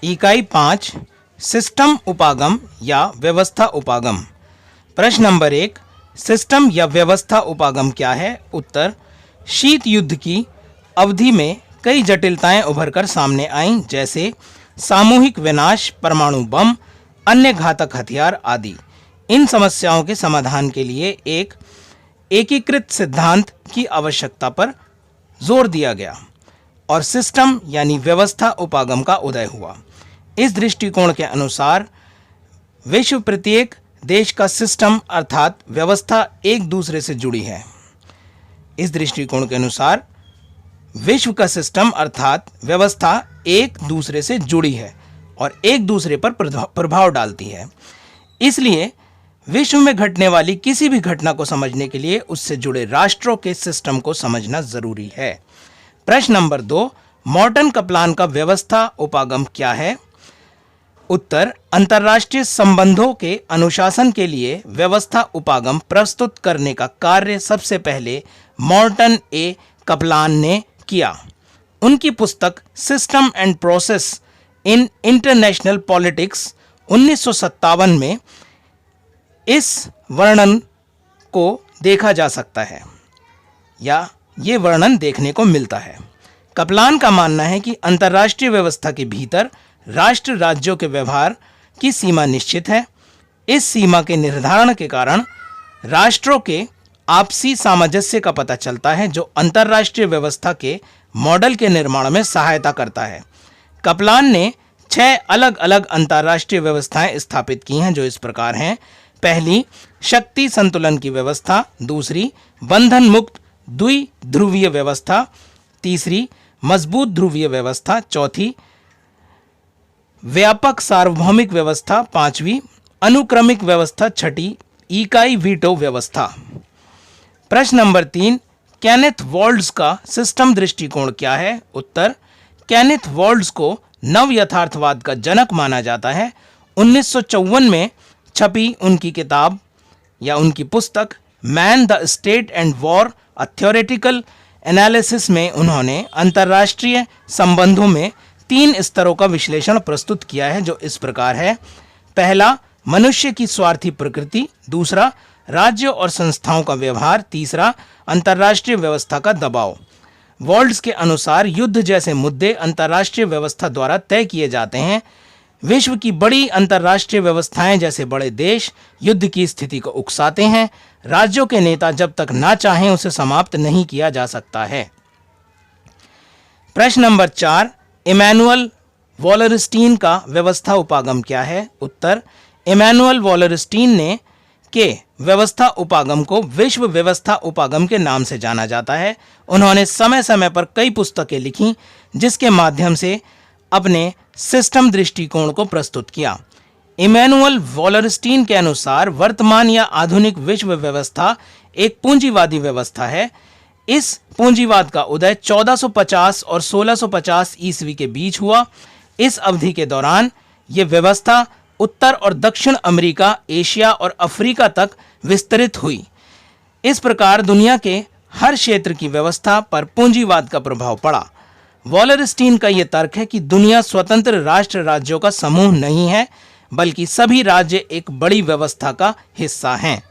इकाई 5 सिस्टम उपागम या व्यवस्था उपागम। प्रश्न नंबर 1, सिस्टम या व्यवस्था उपागम क्या है? उत्तर, शीत युद्ध की अवधि में कई जटिलताएं उभरकर सामने आईं, जैसे सामूहिक विनाश, परमाणु बम, अन्य घातक हथियार आदि। इन समस्याओं के समाधान के लिए एक एकीकृत सिद्धांत की आवश्यकता पर जोर दिया गया और सिस्टम यानी व्यवस्था उपागम का उदय हुआ। इस दृष्टिकोण के अनुसार विश्व प्रत्येक देश का सिस्टम अर्थात व्यवस्था एक दूसरे से जुड़ी है। इस दृष्टिकोण के अनुसार विश्व का सिस्टम अर्थात व्यवस्था एक दूसरे से जुड़ी है और एक दूसरे पर प्रभाव डालती है। इसलिए विश्व में घटने वाली किसी भी घटना को समझने के लिए उससे जुड़े राष्ट्रों के सिस्टम को समझना जरूरी है। प्रश्न नंबर 2, मॉर्टन कप्लान का व्यवस्था उपागम क्या है? उत्तर, अंतर्राष्ट्रीय संबंधों के अनुशासन के लिए व्यवस्था उपागम प्रस्तुत करने का कार्य सबसे पहले मॉर्टन ए कप्लान ने किया। उनकी पुस्तक system and process in international politics 1957 में इस वर्णन को देखा जा सकता है या ये वर्णन देखने को मिलता है। कप्लान का मानना है कि अंतर्राष्ट्रीय व्यवस्था के भीतर राष्ट्र राज्यों के व्यवहार की सीमा निश्चित है। इस सीमा के निर्धारण के कारण राष्ट्रों के आपसी सामंजस्य का पता चलता है, जो अंतर्राष्ट्रीय व्यवस्था के मॉडल के निर्माण में सहायता करता है। कप्लान ने 6 अलग अलग अंतर्राष्ट्रीय व्यवस्थाएं स्थापित की हैं, जो इस प्रकार हैं। पहली, शक्ति संतुलन की व्यवस्था। दूसरी, बंधन मुक्त द्विध्रुवीय व्यवस्था। तीसरी, मजबूत ध्रुवीय व्यवस्था। चौथी, व्यापक सार्वभौमिक व्यवस्था। पांचवी, अनुक्रमिक व्यवस्था। छठी, इकाई वीटो व्यवस्था। प्रश्न नंबर 3, केनेथ वॉल्ड्स का सिस्टम दृष्टिकोण क्या है? उत्तर, केनेथ वॉल्ड्स को नव यथार्थवाद का जनक माना जाता है। 1954 में छपी उनकी किताब या उनकी पुस्तक man the state and war a theoretical analysis में उन्होंने अंतर्राष्ट्रीय संबंधों में 3 स्तरों का विश्लेषण प्रस्तुत किया है, जो इस प्रकार है। पहला, मनुष्य की स्वार्थी प्रकृति। दूसरा, राज्यों और संस्थाओं का व्यवहार। तीसरा, अंतर्राष्ट्रीय व्यवस्था का दबाव। वॉल्ड्स के अनुसार युद्ध जैसे मुद्दे अंतर्राष्ट्रीय व्यवस्था द्वारा तय किए जाते हैं। विश्व की बड़ी अंतर्राष्ट्रीय व्यवस्थाएं जैसे बड़े देश युद्ध की स्थिति को उकसाते हैं। राज्यों के नेता जब तक ना चाहें उसे समाप्त नहीं किया जा सकता है। प्रश्न नंबर 4, इमैनुअल वॉलरस्टीन का व्यवस्था उपागम क्या है? उत्तर, इमैनुअल वॉलरस्टीन ने के व्यवस्था उपागम को विश्व व्यवस्था उपागम के नाम से जाना जाता है। उन्होंने समय समय पर कई पुस्तकें लिखी, जिसके माध्यम से अपने सिस्टम दृष्टिकोण को प्रस्तुत किया। इमैनुअल वॉलरस्टीन के अनुसार वर्तमान या आधुनिक विश्व व्यवस्था एक पूंजीवादी व्यवस्था है। इस पूंजीवाद का उदय 1450 और 1650 ईस्वी के बीच हुआ। इस अवधि के दौरान ये व्यवस्था उत्तर और दक्षिण अमेरिका, एशिया और अफ्रीका तक विस्तृत हुई। इस प्रकार दुनिया के हर क्षेत्र की व्यवस्था पर पूंजीवाद का प्रभाव पड़ा। वॉलरस्टीन का यह तर्क है कि दुनिया स्वतंत्र राष्ट्र राज्यों का समूह नहीं है, बल्कि सभी राज्य एक बड़ी व्यवस्था का हिस्सा हैं।